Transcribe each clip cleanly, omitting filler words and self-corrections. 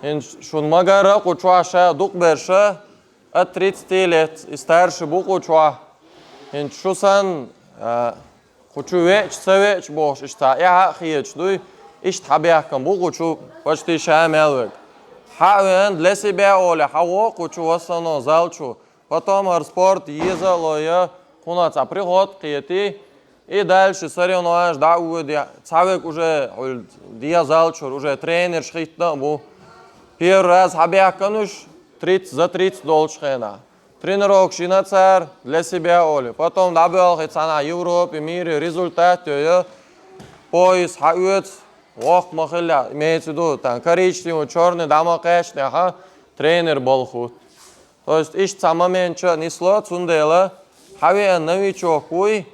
Шун магара кучуаша дук берша от 30 лет и старше букучуа. Шусан хочу веч совеч бош ишта я хиеч дуй иш табиакам букучу почти шамелвек. Хавен для себя оля хаво кучу осано залчу. Потом спорт ездил я кунаца приход киети и дальше соревнуешь да цавек уже dia залчу уже тренер шхитна бу. Первый раз хабиакануш 30 за 30 долчхена. Тренировок шинацар для себя оли. Потом добил хитсана Европе, мире, результат пояс хавец вок махилля имеется в виду там коричневый, черный, дамокешный, тренер был худ. То есть ищ самомент несло цундела хаве новичок хуй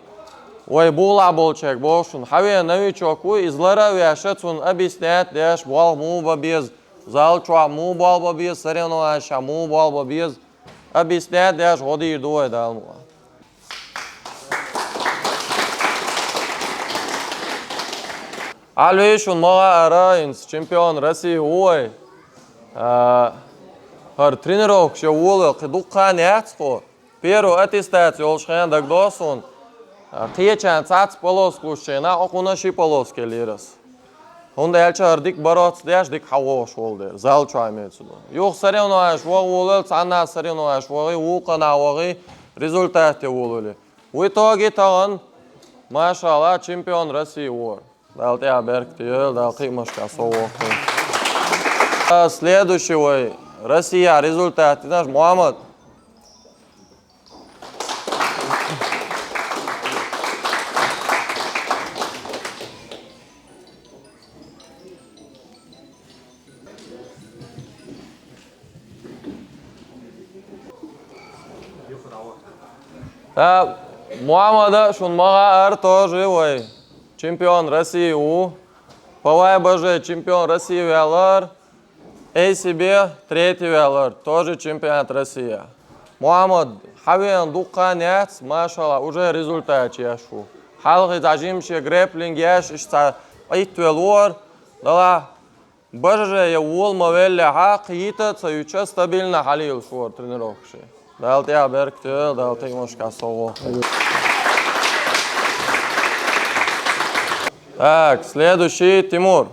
ой була болчек болшун хаве новичок хуй излара вяша цун объясняет деш бол муба без залчуа му бол без соревнования му бол без объясняет деш ходи дуй далму. Алвешун мага араинс чемпион России ой. Har тренировок ще улы қидуққа нәтсқо. Первую аттестацию олшхан дагдосон. Қиечан цац полос кушена оқуна ши полос келерес. Онда әлчі ардик бароц деш дик хавош олдер. Зал чаймет суду. Юқ соревнуаш вог улы, цана соревнуаш воги, уқана воги, результаты улы. В итоге тағын, машалла, чемпион России ор. Дал тебя берктиел, дал қимашка соуоқты. Следующий Россия, результат, наш Мухаммад. Мухаммада Шунмага тоже чемпион России у. Павай Боже, чемпион России Вялар. ACB третий велер, тоже чемпионат России. Мухаммад хавен дука нец, машалла, уже результат яшу. Халхи зажимши грэплинг яш, ишта айтвелор, дала боже я улма велля хак хитат, саюча стабильно халил шуар тренировкши. Дал тебя берктел, дал ты мошка сово. Так, следующий Тимур.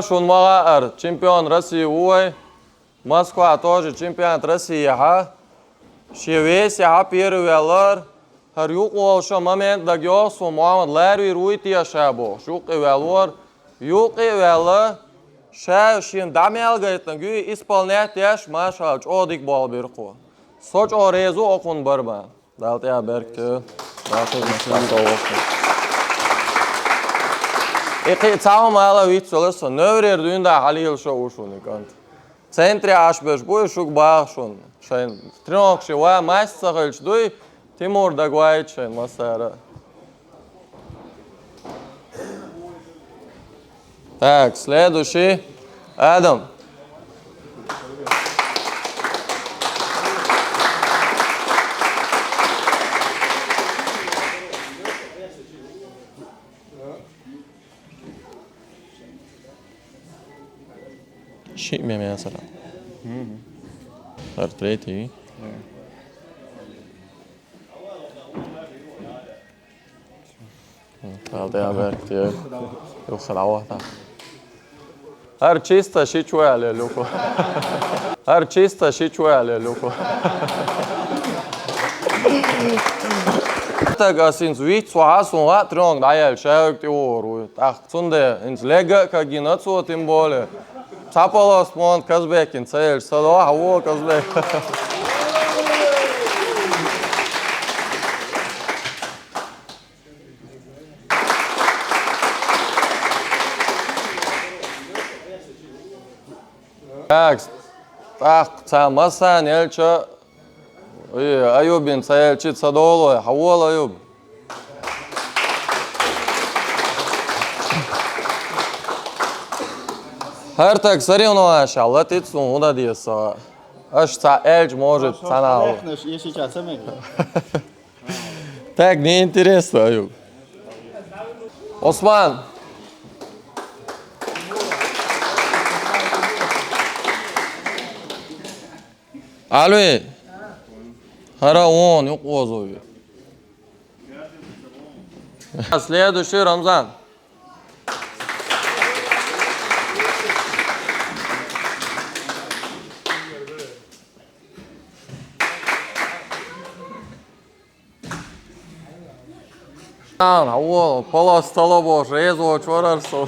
Шун Магар, чемпион России ой. Москва тоже чемпионат России Шевеся первый велер. Хар юк олша момент дагёсу Мухаммад Ларви руйтия шабо. Шук велер. Юк велер. Ша шин дамял гайтан гүй исполнять яш машалч одик бол бирқу. Соч орезу окун барба. Дал тебя беркте. Ik zou maar alle iets zullen. Neuwer doen dat halil zo ushun ikant. Centre ashbesh boy shuk baashun. Шайн тренировок шива мастер хэлч дуй Тимур дагвайч шайн масара. Так, следующий Адам. Shit me mesela. Третий. Altea verktyg. Juhsalauata. Artista și ciuale lucru. Artista și ciuale lucru. Така синс вит суаsun ва трёнг даял шаёк теору. Так цунде инс лега кагинацу тем более. Цапалос мон Казбекин цель садо хаво Казбек. Так, цамасан элча Ayubin цель чит садоло хавол Ayub. Her tak соревнованиях латицу удадиса. Аж ца эльч может цанал. Так неинтересно, Аюб. Осман. Alvi. Hara 10 yok озови. Следующий Рамзан. О, пола стола боже, езо чорарсо.